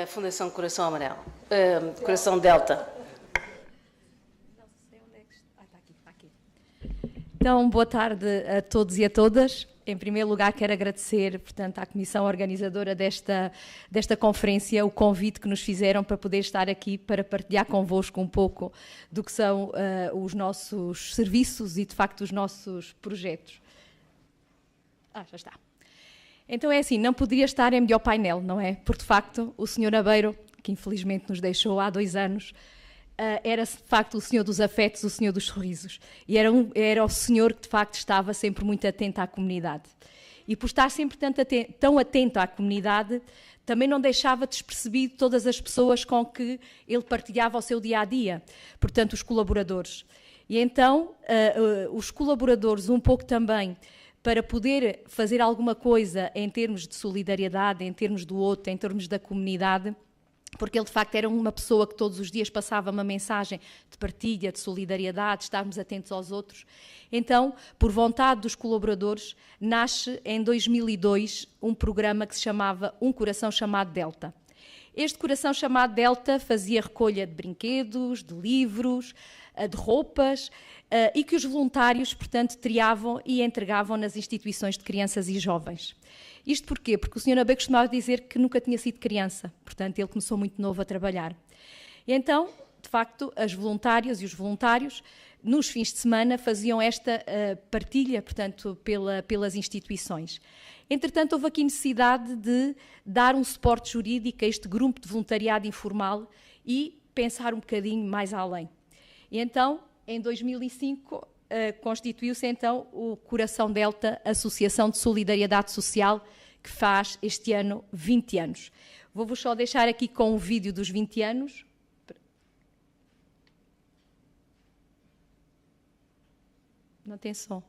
Fundação Coração Amarelo, Coração Delta. Então, boa tarde a todos e a todas. Em primeiro lugar, quero agradecer, portanto, à comissão organizadora desta conferência, o convite que nos fizeram para poder estar aqui para partilhar convosco um pouco do que são os nossos serviços e, de facto, os nossos projetos. Já está. Então é assim, não poderia estar em melhor painel, não é? Porque, de facto, o Sr. Abeiro, que infelizmente nos deixou há 2 anos, era de facto o senhor dos afetos, o senhor dos sorrisos. E era o senhor que de facto estava sempre muito atento à comunidade. E por estar sempre tão atento à comunidade, também não deixava despercebido todas as pessoas com que ele partilhava o seu dia-a-dia. Portanto, os colaboradores. E então, os colaboradores um pouco também, para poder fazer alguma coisa em termos de solidariedade, em termos do outro, em termos da comunidade, porque ele de facto era uma pessoa que todos os dias passava uma mensagem de partilha, de solidariedade, de estarmos atentos aos outros. Então, por vontade dos colaboradores, nasce em 2002 um programa que se chamava Um Coração Chamado Delta. Este Coração Chamado Delta fazia recolha de brinquedos, de livros, de roupas, e que os voluntários, portanto, triavam e entregavam nas instituições de crianças e jovens. Isto porquê? Porque o Sr. Abeiro costumava dizer que nunca tinha sido criança, portanto, ele começou muito novo a trabalhar. E então, de facto, as voluntárias e os voluntários, nos fins de semana, faziam esta partilha, portanto, pelas instituições. Entretanto, houve aqui necessidade de dar um suporte jurídico a este grupo de voluntariado informal e pensar um bocadinho mais além. E então, em 2005, constituiu-se então o Coração Delta, Associação de Solidariedade Social, que faz este ano 20 anos. Vou-vos só deixar aqui com o vídeo dos 20 anos. Não tem som.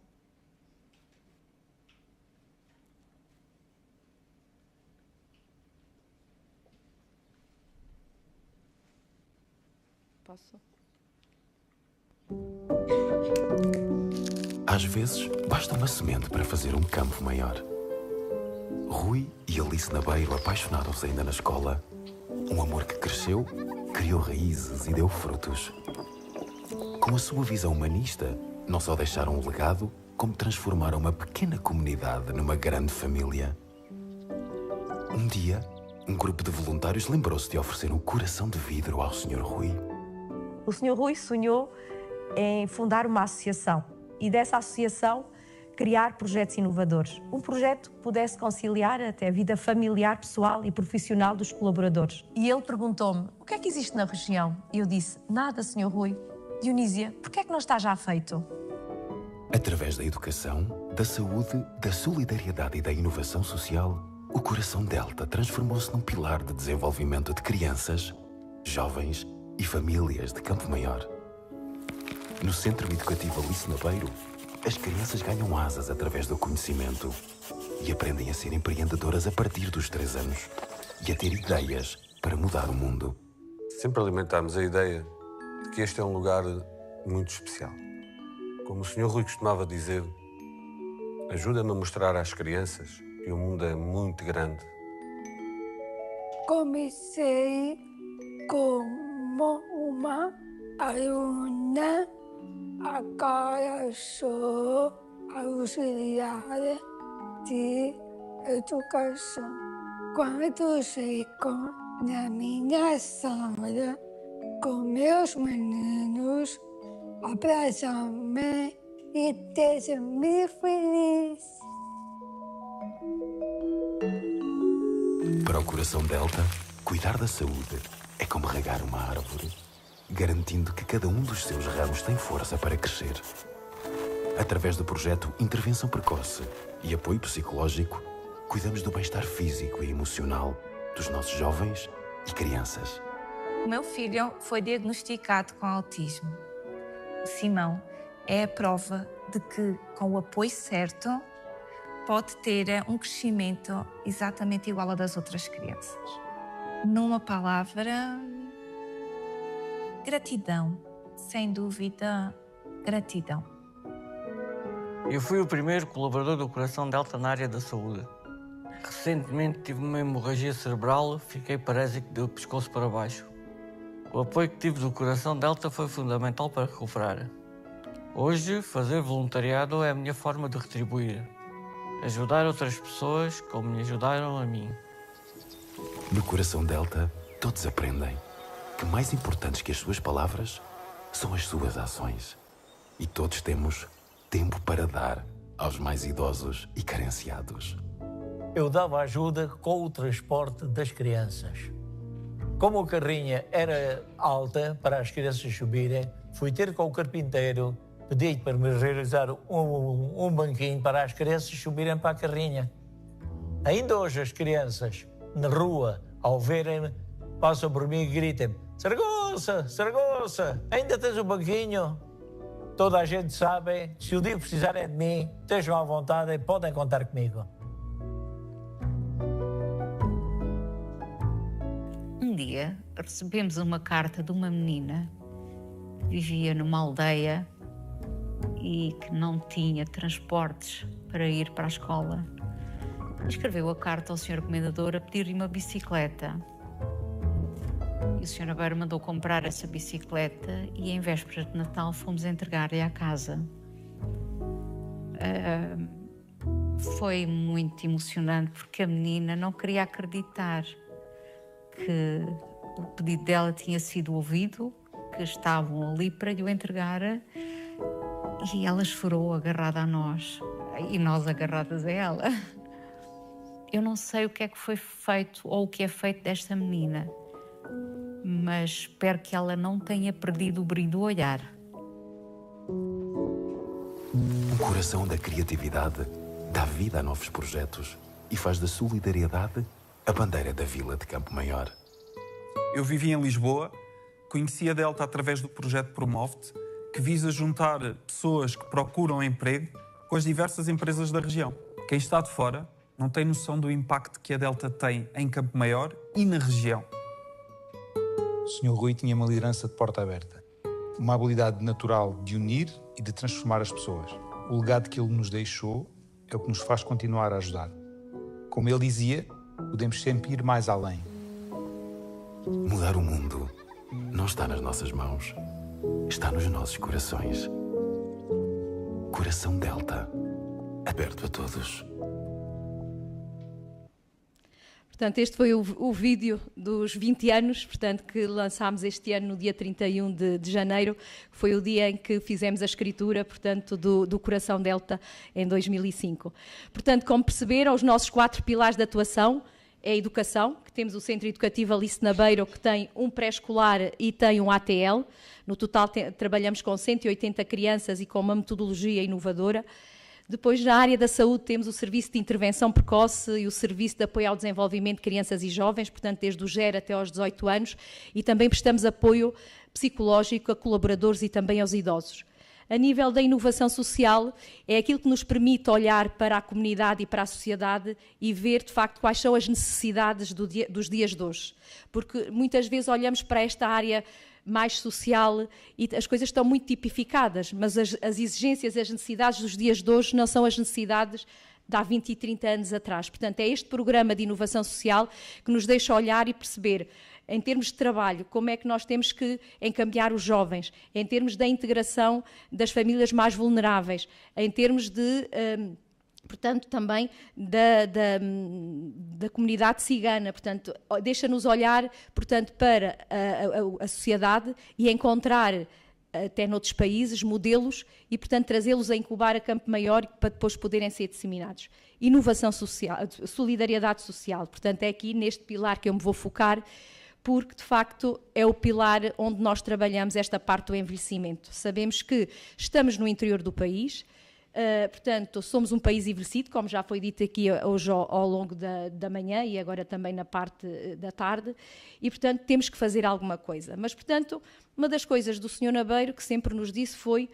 Posso? Às vezes, basta uma semente para fazer um campo maior. Rui e Alice Nabeiro apaixonaram-se ainda na escola. Um amor que cresceu, criou raízes e deu frutos. Com a sua visão humanista, não só deixaram um legado, como transformaram uma pequena comunidade numa grande família. Um dia, um grupo de voluntários lembrou-se de oferecer um coração de vidro ao Sr. Rui. O Sr. Rui sonhou em fundar uma associação e dessa associação criar projetos inovadores. Um projeto que pudesse conciliar até a vida familiar, pessoal e profissional dos colaboradores. E ele perguntou-me, o que é que existe na região? E eu disse, nada, Sr. Rui. Dionísia, por que é que não está já feito? Através da educação, da saúde, da solidariedade e da inovação social, o Coração Delta transformou-se num pilar de desenvolvimento de crianças, jovens e famílias de Campo Maior. No Centro Educativo Alice Nabeiro, as crianças ganham asas através do conhecimento e aprendem a ser empreendedoras a partir dos 3 anos e a ter ideias para mudar o mundo. Sempre alimentámos a ideia de que este é um lugar muito especial. Como o Sr. Rui costumava dizer, ajuda-me a mostrar às crianças que o mundo é muito grande. Comecei como uma aluna, agora sou auxiliar de educação. Quando chego na minha sala com meus meninos, abraçam-me e deixam-me feliz. Para o Coração Delta, cuidar da saúde é como regar uma árvore, garantindo que cada um dos seus ramos tem força para crescer. Através do projeto Intervenção Precoce e Apoio Psicológico, cuidamos do bem-estar físico e emocional dos nossos jovens e crianças. O meu filho foi diagnosticado com autismo. O Simão é a prova de que, com o apoio certo, pode ter um crescimento exatamente igual ao das outras crianças. Numa palavra, gratidão. Sem dúvida, gratidão. Eu fui o primeiro colaborador do Coração Delta na área da saúde. Recentemente tive uma hemorragia cerebral, fiquei parésico do pescoço para baixo. O apoio que tive do Coração Delta foi fundamental para recuperar. Hoje, fazer voluntariado é a minha forma de retribuir. Ajudar outras pessoas como me ajudaram a mim. No Coração Delta, todos aprendem que mais importantes que as suas palavras são as suas ações. E todos temos tempo para dar aos mais idosos e carenciados. Eu dava ajuda com o transporte das crianças. Como a carrinha era alta para as crianças subirem, fui ter com o carpinteiro, pedi para me realizar um banquinho para as crianças subirem para a carrinha. Ainda hoje as crianças, na rua, ao verem-me, passam por mim e gritam-me: Saragossa, Saragossa, ainda tens um banquinho? Toda a gente sabe, se o dia que precisarem de mim, estejam à vontade e podem contar comigo. Um dia recebemos uma carta de uma menina que vivia numa aldeia e que não tinha transportes para ir para a escola. Escreveu a carta ao Sr. Comendador a pedir-lhe uma bicicleta. E o Sr. Aveiro mandou comprar essa bicicleta e em vésperas de Natal fomos entregar-lhe à casa. Foi muito emocionante porque a menina não queria acreditar que o pedido dela tinha sido ouvido, que estavam ali para lhe o entregar, e ela chorou agarrada a nós e nós agarradas a ela. Eu não sei o que é que foi feito ou o que é feito desta menina, mas espero que ela não tenha perdido o brilho do olhar. O coração da criatividade dá vida a novos projetos e faz da solidariedade a bandeira da Vila de Campo Maior. Eu vivi em Lisboa, conheci a Delta através do projeto Promove-te, que visa juntar pessoas que procuram emprego com as diversas empresas da região. Quem está de fora não tem noção do impacto que a Delta tem em Campo Maior e na região. O Sr. Rui tinha uma liderança de porta aberta, uma habilidade natural de unir e de transformar as pessoas. O legado que ele nos deixou é o que nos faz continuar a ajudar. Como ele dizia, podemos sempre ir mais além. Mudar o mundo não está nas nossas mãos, está nos nossos corações. Coração Delta, aberto a todos. Portanto, este foi o vídeo dos 20 anos, portanto, que lançámos este ano no dia 31 de janeiro, que foi o dia em que fizemos a escritura, portanto, do Coração Delta em 2005. Portanto, como perceberam, os nossos 4 pilares de atuação é a educação, que temos o Centro Educativo Alice Nabeiro, que tem um pré-escolar e tem um ATL. No total trabalhamos com 180 crianças e com uma metodologia inovadora. Depois, na área da saúde, temos o Serviço de Intervenção Precoce e o Serviço de Apoio ao Desenvolvimento de Crianças e Jovens, portanto, desde o 0 até aos 18 anos, e também prestamos apoio psicológico a colaboradores e também aos idosos. A nível da inovação social, é aquilo que nos permite olhar para a comunidade e para a sociedade e ver, de facto, quais são as necessidades dos dias de hoje. Porque muitas vezes olhamos para esta área mais social e as coisas estão muito tipificadas, mas as exigências e as necessidades dos dias de hoje não são as necessidades de há 20 e 30 anos atrás. Portanto, é este programa de inovação social que nos deixa olhar e perceber, em termos de trabalho, como é que nós temos que encaminhar os jovens, em termos da integração das famílias mais vulneráveis, em termos de... portanto, também da comunidade cigana. Portanto, deixa-nos olhar, portanto, para a sociedade e encontrar, até noutros países, modelos e, portanto, trazê-los a incubar a Campo Maior para depois poderem ser disseminados. Inovação social, solidariedade social. Portanto, é aqui neste pilar que eu me vou focar, porque, de facto, é o pilar onde nós trabalhamos esta parte do envelhecimento. Sabemos que estamos no interior do país, portanto, somos um país envelhecido, como já foi dito aqui hoje ao longo da manhã e agora também na parte da tarde, e, portanto, temos que fazer alguma coisa. Mas, portanto, uma das coisas do Sr. Nabeiro que sempre nos disse foi: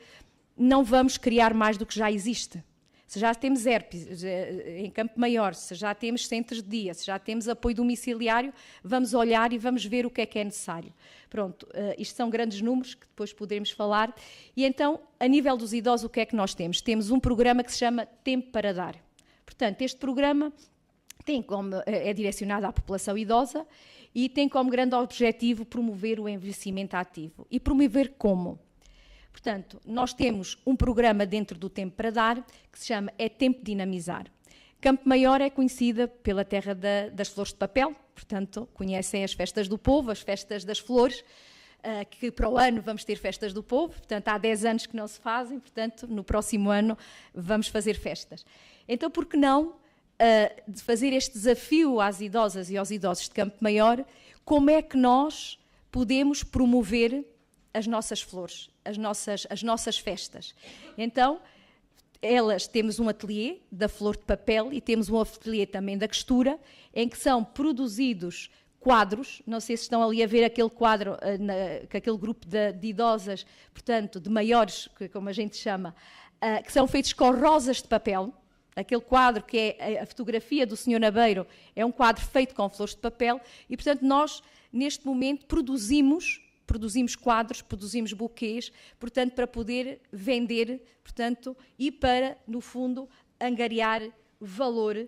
não vamos criar mais do que já existe. Se já temos ERPs em Campo Maior, se já temos centros de dia, se já temos apoio domiciliário, vamos olhar e vamos ver o que é necessário. Pronto, isto são grandes números que depois poderemos falar. E então, a nível dos idosos, o que é que nós temos? Temos um programa que se chama Tempo para Dar. Portanto, este programa é direcionada à população idosa e tem como grande objetivo promover o envelhecimento ativo. E promover como? Portanto, nós temos um programa dentro do Tempo para Dar que se chama É Tempo de Dinamizar. Campo Maior é conhecida pela terra das flores de papel, portanto, conhecem as festas do povo, as festas das flores, que para o ano vamos ter festas do povo, portanto, há 10 anos que não se fazem, portanto, no próximo ano vamos fazer festas. Então, por que não de fazer este desafio às idosas e aos idosos de Campo Maior, como é que nós podemos promover as nossas flores, as nossas festas? Então, temos um ateliê da flor de papel e temos um ateliê também da costura, em que são produzidos quadros, não sei se estão ali a ver aquele quadro, que aquele grupo de idosas, portanto, de maiores, como a gente chama, que são feitos com rosas de papel. Aquele quadro que é a fotografia do Sr. Nabeiro é um quadro feito com flores de papel e, portanto, nós, neste momento, produzimos quadros, produzimos buquês, portanto, para poder vender, portanto, e para, no fundo, angariar valor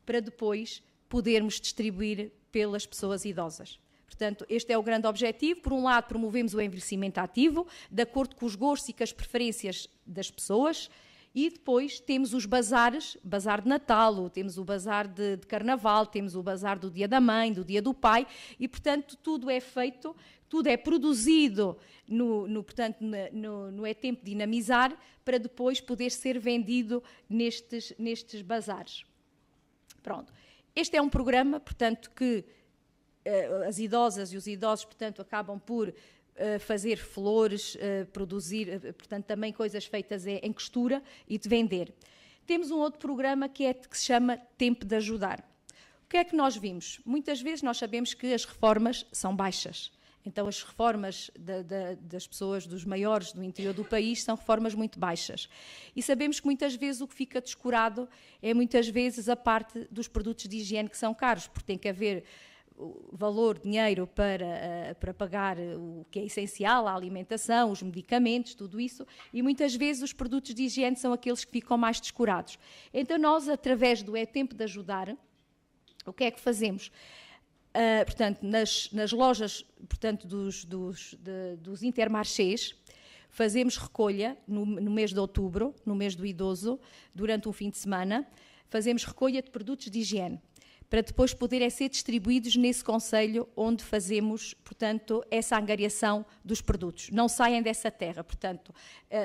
para depois podermos distribuir pelas pessoas idosas. Portanto, este é o grande objetivo. Por um lado, promovemos o envelhecimento ativo, de acordo com os gostos e com as preferências das pessoas, e depois temos os bazares, bazar de Natal, temos o bazar de Carnaval, temos o bazar do Dia da Mãe, do Dia do Pai, e, portanto, tudo é feito, tudo é produzido no É Tempo de Dinamizar, para depois poder ser vendido nestes bazares. Pronto. Este é um programa, portanto, que as idosas e os idosos, portanto, acabam por fazer flores, produzir, portanto, também coisas feitas em costura e de vender. Temos um outro programa que se chama Tempo de Ajudar. O que é que nós vimos? Muitas vezes nós sabemos que as reformas são baixas. Então, as reformas das pessoas, dos maiores do interior do país, são reformas muito baixas. E sabemos que muitas vezes o que fica descurado é muitas vezes a parte dos produtos de higiene que são caros, porque tem que haver valor, dinheiro para pagar o que é essencial, a alimentação, os medicamentos, tudo isso, e muitas vezes os produtos de higiene são aqueles que ficam mais descurados. Então nós, através do É Tempo de Ajudar, o que é que fazemos? Portanto, nas lojas, portanto, dos intermarchés, fazemos recolha no mês de outubro, no mês do idoso, durante um fim de semana, fazemos recolha de produtos de higiene, para depois poderem ser distribuídos nesse concelho onde fazemos, portanto, essa angariação dos produtos. Não saem dessa terra, portanto,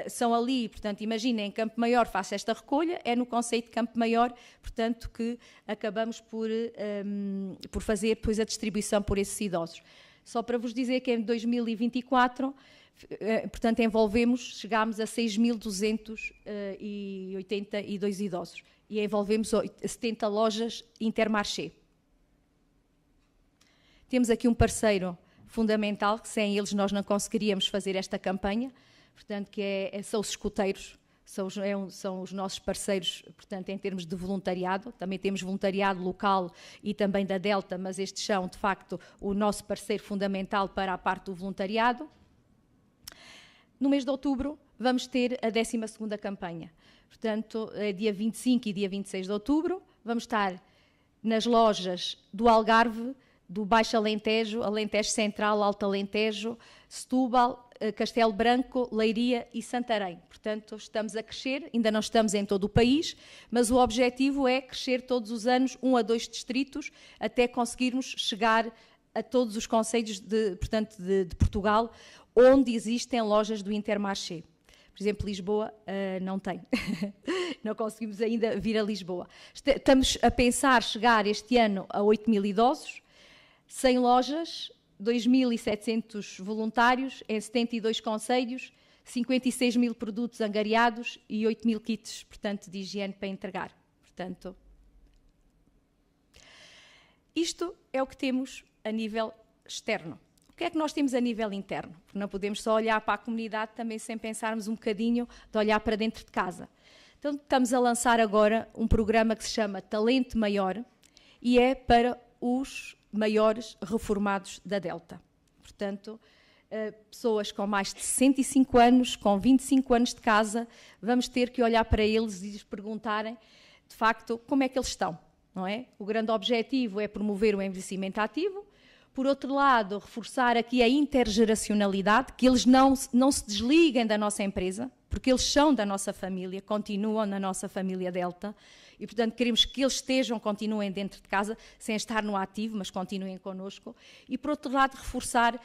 são ali, portanto, imaginem, em Campo Maior faço esta recolha, é no concelho de Campo Maior, portanto, que acabamos por fazer depois a distribuição por esses idosos. Só para vos dizer que em 2024, portanto, chegámos a 6.282 idosos. E envolvemos 70 lojas Intermarché. Temos aqui um parceiro fundamental, que sem eles nós não conseguiríamos fazer esta campanha, portanto, que são os escuteiros, são os nossos parceiros, portanto, em termos de voluntariado. Também temos voluntariado local e também da Delta, mas estes são, de facto, o nosso parceiro fundamental para a parte do voluntariado. No mês de outubro, vamos ter a 12ª campanha. Portanto, dia 25 e dia 26 de outubro, vamos estar nas lojas do Algarve, do Baixo Alentejo, Alentejo Central, Alto Alentejo, Setúbal, Castelo Branco, Leiria e Santarém. Portanto, estamos a crescer, ainda não estamos em todo o país, mas o objetivo é crescer todos os anos 1 a 2 distritos, até conseguirmos chegar a todos os concelhos de Portugal, onde existem lojas do Intermarché. Por exemplo, Lisboa não tem. Não conseguimos ainda vir a Lisboa. Estamos a pensar chegar este ano a 8.000 idosos, 100 lojas, 2.700 voluntários em 72 concelhos, 56.000 produtos angariados e 8.000 kits, portanto, de higiene para entregar. Portanto, isto é o que temos a nível externo. O que é que nós temos a nível interno? Porque não podemos só olhar para a comunidade também sem pensarmos um bocadinho de olhar para dentro de casa. Então, estamos a lançar agora um programa que se chama Talento Maior e é para os maiores reformados da Delta. Portanto, pessoas com mais de 65 anos, com 25 anos de casa, vamos ter que olhar para eles e lhes perguntarem, de facto, como é que eles estão. não é? O grande objetivo é promover o envelhecimento ativo. Por outro lado, reforçar aqui a intergeracionalidade, que eles não se desliguem da nossa empresa, porque eles são da nossa família, continuam na nossa família Delta, e, portanto, queremos que eles continuem dentro de casa, sem estar no ativo, mas continuem connosco. E, por outro lado, reforçar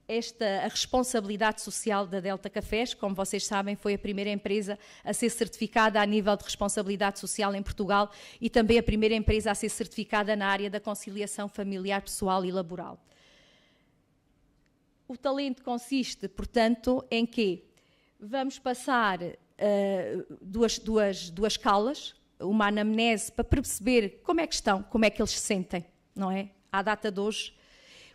a responsabilidade social da Delta Cafés. Como vocês sabem, foi a primeira empresa a ser certificada a nível de responsabilidade social em Portugal e também a primeira empresa a ser certificada na área da conciliação familiar, pessoal e laboral. O talento consiste, portanto, em que vamos passar duas escalas, uma anamnese para perceber como é que estão, como é que eles se sentem, não é? À data de hoje.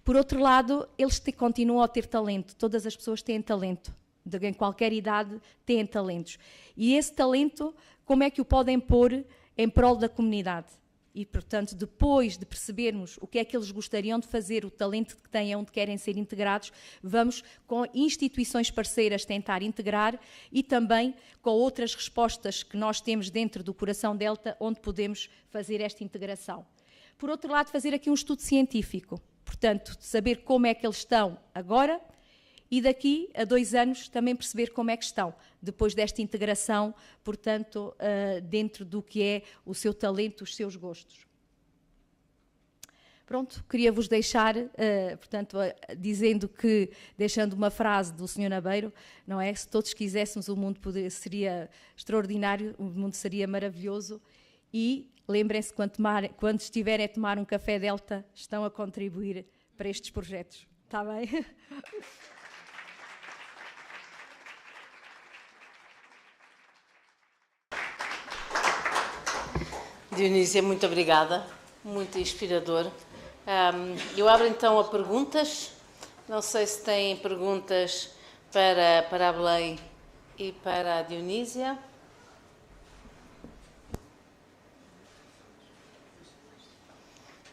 Por outro lado, eles continuam a ter talento. Todas as pessoas têm talento. Em qualquer idade têm talentos. E esse talento, como é que o podem pôr em prol da comunidade? E, portanto, depois de percebermos o que é que eles gostariam de fazer, o talento que têm, onde querem ser integrados, vamos com instituições parceiras tentar integrar e também com outras respostas que nós temos dentro do Coração Delta, onde podemos fazer esta integração. Por outro lado, fazer aqui um estudo científico. Portanto, saber como é que eles estão agora e daqui a 2 anos também perceber como é que estão, depois desta integração, portanto, dentro do que é o seu talento, os seus gostos. Pronto, queria-vos deixar, portanto, dizendo que, deixando uma frase do Sr. Nabeiro, não é? Se todos quiséssemos, o mundo seria extraordinário, o mundo seria maravilhoso e lembrem-se, quando estiverem a tomar um café Delta, estão a contribuir para estes projetos. Está bem? Dionísia, muito obrigada. Muito inspirador. Eu abro então a perguntas. Não sei se têm perguntas para a Belém e para a Dionísia.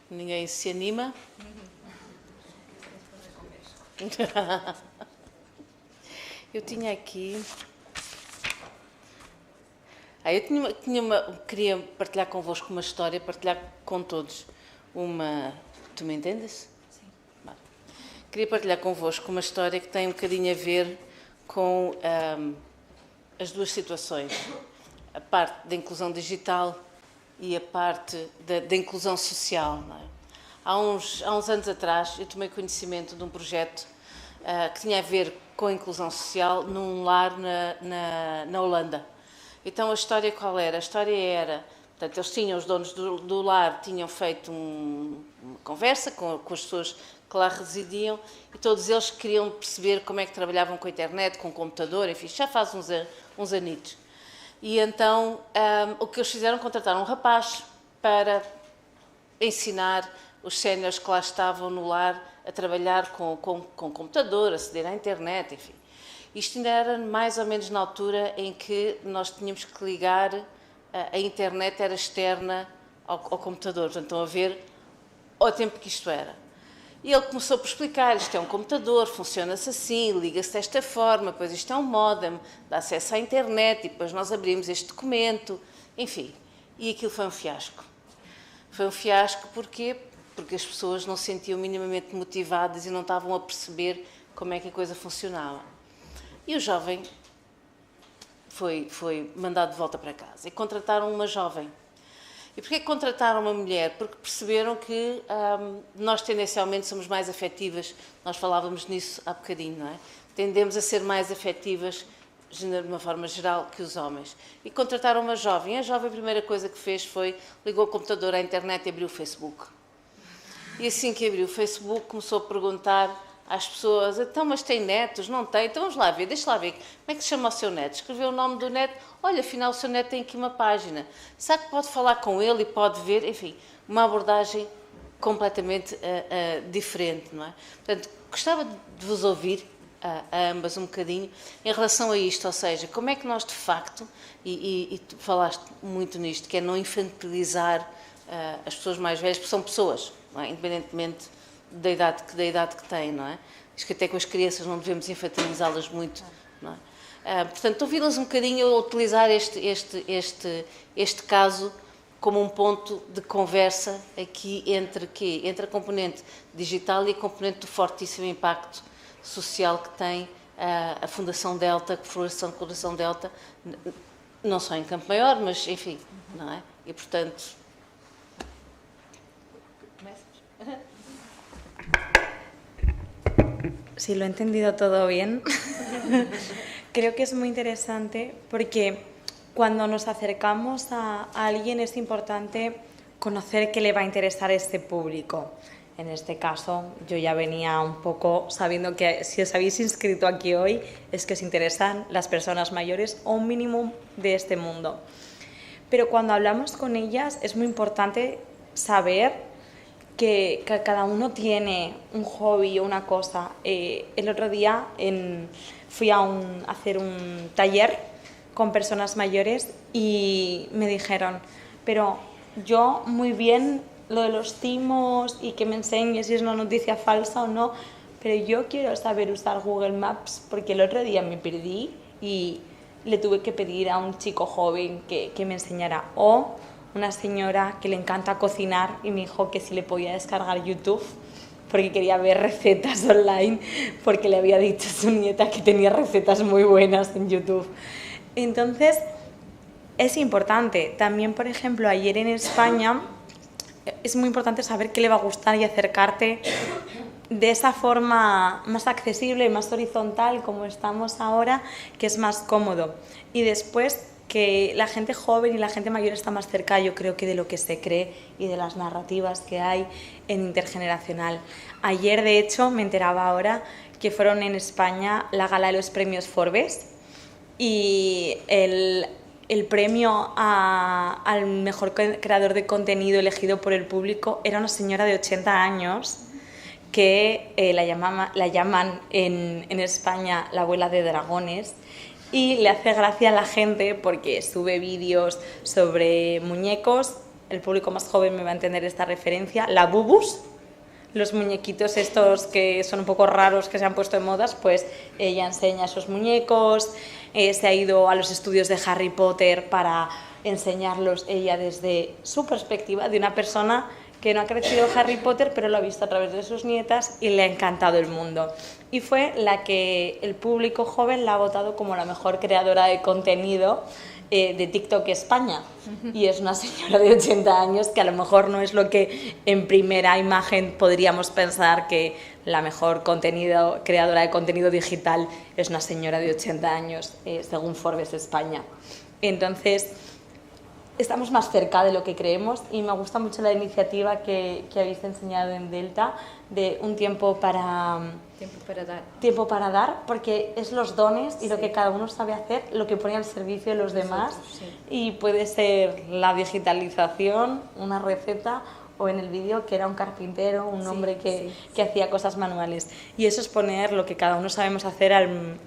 Ninguém se anima? Eu tinha aqui... queria partilhar convosco uma história, partilhar com todos uma... Tu me entendes? Sim. Bom, queria partilhar convosco uma história que tem um bocadinho a ver com as duas situações. A parte da inclusão digital e a parte da inclusão social. Não é? Há uns anos atrás, eu tomei conhecimento de um projeto que tinha a ver com a inclusão social num lar na Holanda. Então, a história qual era? A história era, portanto, os donos do lar tinham feito uma conversa com as pessoas que lá residiam e todos eles queriam perceber como é que trabalhavam com a internet, com o computador, enfim, já faz uns anitos. E então, o que eles fizeram, contrataram um rapaz para ensinar os séniores que lá estavam no lar a trabalhar com computador, aceder à internet, enfim. Isto ainda era mais ou menos na altura em que nós tínhamos que ligar, a internet era externa ao computador, portanto, estão a ver o tempo que isto era. E ele começou por explicar, isto é um computador, funciona-se assim, liga-se desta forma, depois isto é um modem, dá acesso à internet, e depois nós abrimos este documento, enfim. E aquilo foi um fiasco. Foi um fiasco porquê? Porque as pessoas não se sentiam minimamente motivadas e não estavam a perceber como é que a coisa funcionava. E o jovem foi mandado de volta para casa e contrataram uma jovem. E porquê que contrataram uma mulher? Porque perceberam que nós tendencialmente somos mais afetivas, nós falávamos nisso há bocadinho, não é? Tendemos a ser mais afetivas de uma forma geral que os homens. E contrataram uma jovem. A jovem, a primeira coisa que fez foi ligou o computador à internet e abriu o Facebook. E assim que abriu o Facebook começou a perguntar às pessoas, então, mas tem netos? Não tem? Então vamos lá ver, deixa lá ver, como é que se chama o seu neto? Escreveu o nome do neto, olha, afinal o seu neto tem aqui uma página. Sabe que pode falar com ele e pode ver, enfim, uma abordagem completamente diferente, não é? Portanto, gostava de vos ouvir, a ambas um bocadinho, em relação a isto, ou seja, como é que nós de facto, e tu falaste muito nisto, que é não infantilizar as pessoas mais velhas, porque são pessoas, não é? Independentemente da idade que têm, não é? Diz que até com as crianças não devemos infantilizá-las muito, não é? Portanto, ouvi-las um bocadinho a utilizar este caso como um ponto de conversa aqui entre quê? Entre a componente digital e a componente do fortíssimo impacto social que tem a Fundação Delta, a Fundação de Colaboração Delta, não só em Campo Maior, mas enfim, não é? E portanto... Si lo he entendido todo bien, creo que es muy interesante porque cuando nos acercamos a alguien es importante conocer qué le va a interesar a este público. En este caso, yo ya venía un poco sabiendo que si os habéis inscrito aquí hoy es que os interesan las personas mayores o un mínimo de este mundo. Pero cuando hablamos con ellas es muy importante saber que cada uno tiene un hobby o una cosa. El otro día fui a hacer un taller con personas mayores y me dijeron, pero yo muy bien lo de los timos y que me enseñes si es una noticia falsa o no, pero yo quiero saber usar Google Maps porque el otro día me perdí y le tuve que pedir a un chico joven que me enseñara. O una señora que le encanta cocinar y me dijo que si le podía descargar YouTube porque quería ver recetas online porque le había dicho a su nieta que tenía recetas muy buenas en YouTube. Entonces, es importante. También, por ejemplo, ayer en España es muy importante saber qué le va a gustar y acercarte de esa forma más accesible y más horizontal como estamos ahora, que es más cómodo. Y después, que la gente joven y la gente mayor está más cerca, yo creo, que de lo que se cree y de las narrativas que hay en intergeneracional. Ayer, de hecho, me enteraba ahora que fueron en España la gala de los premios Forbes y el premio al mejor creador de contenido elegido por el público era una señora de 80 años que la llaman en España la abuela de dragones. Y le hace gracia a la gente porque sube vídeos sobre muñecos, el público más joven me va a entender esta referencia, la Bubus, los muñequitos estos que son un poco raros que se han puesto de modas, pues ella enseña esos muñecos, se ha ido a los estudios de Harry Potter para enseñarlos ella desde su perspectiva de una persona que no ha crecido Harry Potter, pero lo ha visto a través de sus nietas y le ha encantado el mundo. Y fue la que el público joven la ha votado como la mejor creadora de contenido de TikTok España. Y es una señora de 80 años que a lo mejor no es lo que en primera imagen podríamos pensar, que la mejor creadora de contenido digital es una señora de 80 años, según Forbes España. Entonces, estamos más cerca de lo que creemos y me gusta mucho la iniciativa que habéis enseñado en Delta de un tiempo para dar, porque es los dones y lo que cada uno sabe hacer, lo que pone al servicio de los demás. Y puede ser la digitalización, una receta, o en el vídeo que era un carpintero, un hombre que hacía cosas manuales. Y eso es poner lo que cada uno sabemos hacer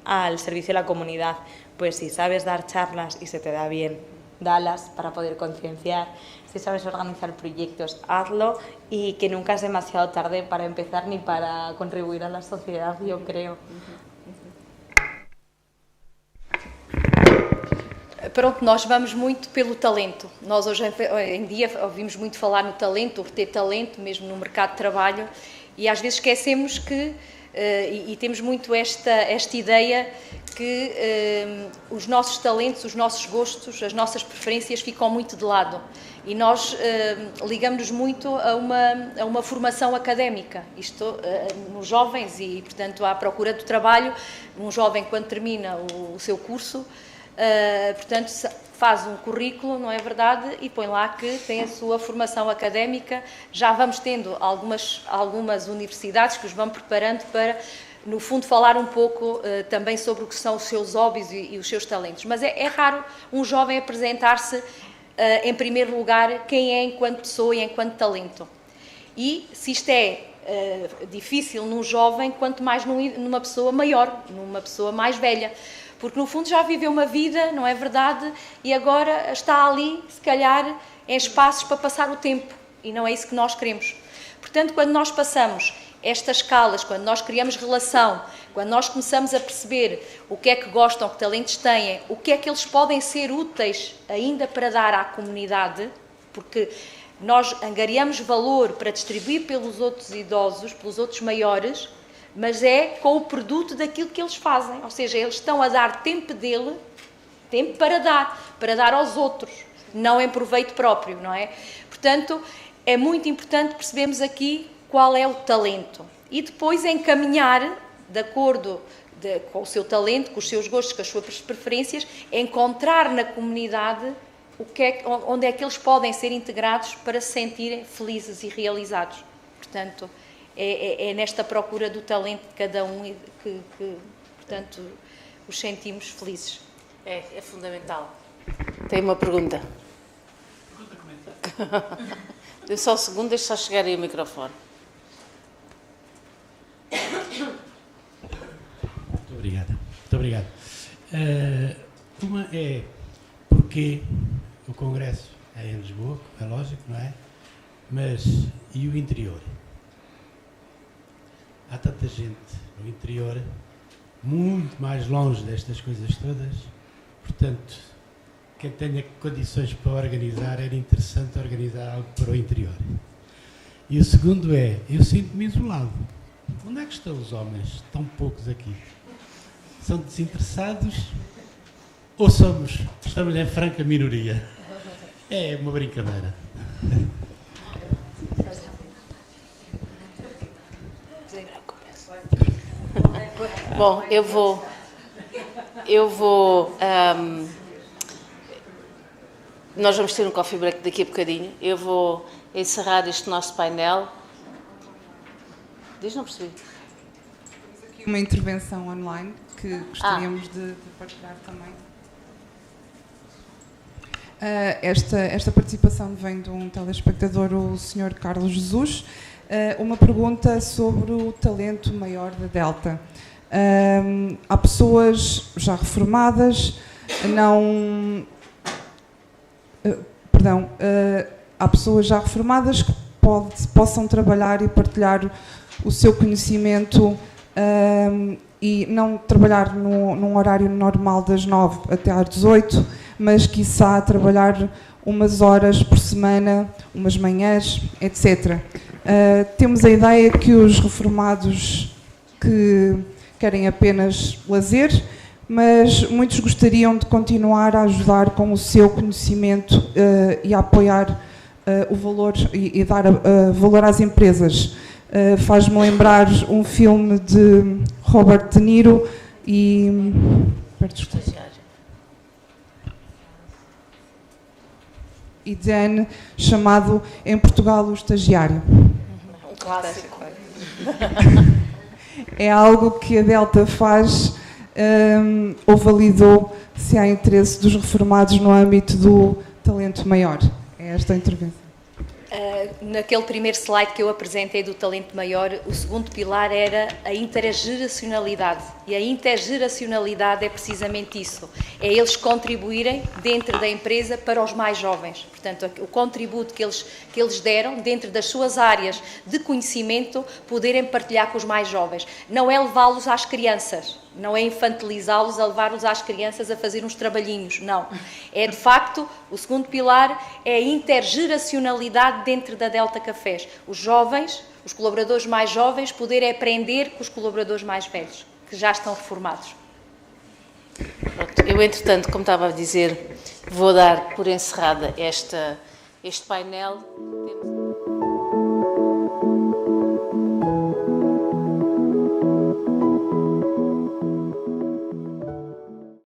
al servicio de la comunidad. Pues si sabes dar charlas y se te da bien, dalas para poder concienciar. Si sabes organizar proyectos, hazlo, y que nunca es demasiado tarde para empezar ni para contribuir a la sociedad, yo creo. Pronto, nós vamos muito pelo talento. Nós hoje em dia ouvimos muito falar no talento, ter talento mesmo no mercado de trabalho, e às vezes esquecemos que e temos muito esta ideia que os nossos talentos, os nossos gostos, as nossas preferências ficam muito de lado. E nós ligamos-nos muito a uma formação académica, isto nos jovens e, portanto, à procura do trabalho. Um jovem, quando termina o seu curso, portanto, faz um currículo, não é verdade, e põe lá que tem a sua formação académica. Já vamos tendo algumas universidades que os vão preparando para, no fundo, falar um pouco também sobre o que são os seus hobbies e os seus talentos. Mas é raro um jovem apresentar-se, em primeiro lugar, quem é enquanto pessoa e enquanto talento. E se isto é difícil num jovem, quanto mais numa pessoa maior, numa pessoa mais velha. Porque, no fundo, já viveu uma vida, não é verdade? E agora está ali, se calhar, em espaços para passar o tempo. E não é isso que nós queremos. Portanto, quando nós passamos estas escalas, quando nós criamos relação, quando nós começamos a perceber o que é que gostam, que talentos têm, o que é que eles podem ser úteis ainda para dar à comunidade, porque nós angariamos valor para distribuir pelos outros idosos, pelos outros maiores, mas é com o produto daquilo que eles fazem. Ou seja, eles estão a dar tempo dele, tempo para dar aos outros, não em proveito próprio, não é? Portanto, é muito importante percebermos aqui qual é o talento e depois encaminhar, de acordo com o seu talento, com os seus gostos, com as suas preferências, encontrar na comunidade onde é que eles podem ser integrados para se sentirem felizes e realizados. Portanto, é nesta procura do talento de cada um que portanto, os sentimos felizes. É fundamental. Tem uma pergunta. Dê só um segundo, deixe só chegar aí o microfone. Muito obrigado. Uma é porque o Congresso é em Lisboa, é lógico, não é? Mas e o interior? Há tanta gente no interior, muito mais longe destas coisas todas, portanto, quem tenha condições para organizar, era interessante organizar algo para o interior. E o segundo é, eu sinto-me isolado. Onde é que estão os homens? Tão poucos aqui. São desinteressados ou estamos em franca minoria? É uma brincadeira. Bom, eu vou nós vamos ter um coffee break daqui a bocadinho. Eu vou encerrar este nosso painel. Não percebi. Temos aqui uma intervenção online que gostaríamos de partilhar também. Esta participação vem de um telespectador, o Sr. Carlos Jesus. Uma pergunta sobre o talento maior da Delta. Há pessoas já reformadas, há pessoas já reformadas que possam trabalhar e partilhar o seu conhecimento e não trabalhar num horário normal das 9 até às 18, mas quiçá trabalhar umas horas por semana, umas manhãs, etc. Temos a ideia que os reformados que querem apenas lazer, mas muitos gostariam de continuar a ajudar com o seu conhecimento e a apoiar o valor e dar valor às empresas. Faz-me lembrar um filme de Robert De Niro e Diane, chamado Em Portugal o Estagiário. Um clássico. É algo que a Delta faz ou validou se há interesse dos reformados no âmbito do talento maior. É esta a intervenção. Naquele primeiro slide que eu apresentei do talento maior, o segundo pilar era a intergeracionalidade. E a intergeracionalidade é precisamente isso. É eles contribuírem dentro da empresa para os mais jovens. Portanto, o contributo que eles deram dentro das suas áreas de conhecimento, poderem partilhar com os mais jovens. Não é levá-los às crianças. Não é infantilizá-los, a levar-los às crianças a fazer uns trabalhinhos, não. É, de facto, o segundo pilar é a intergeracionalidade dentro da Delta Cafés. Os jovens, os colaboradores mais jovens, poderem aprender com os colaboradores mais velhos, que já estão reformados. Pronto, eu, entretanto, como estava a dizer, vou dar por encerrada este painel.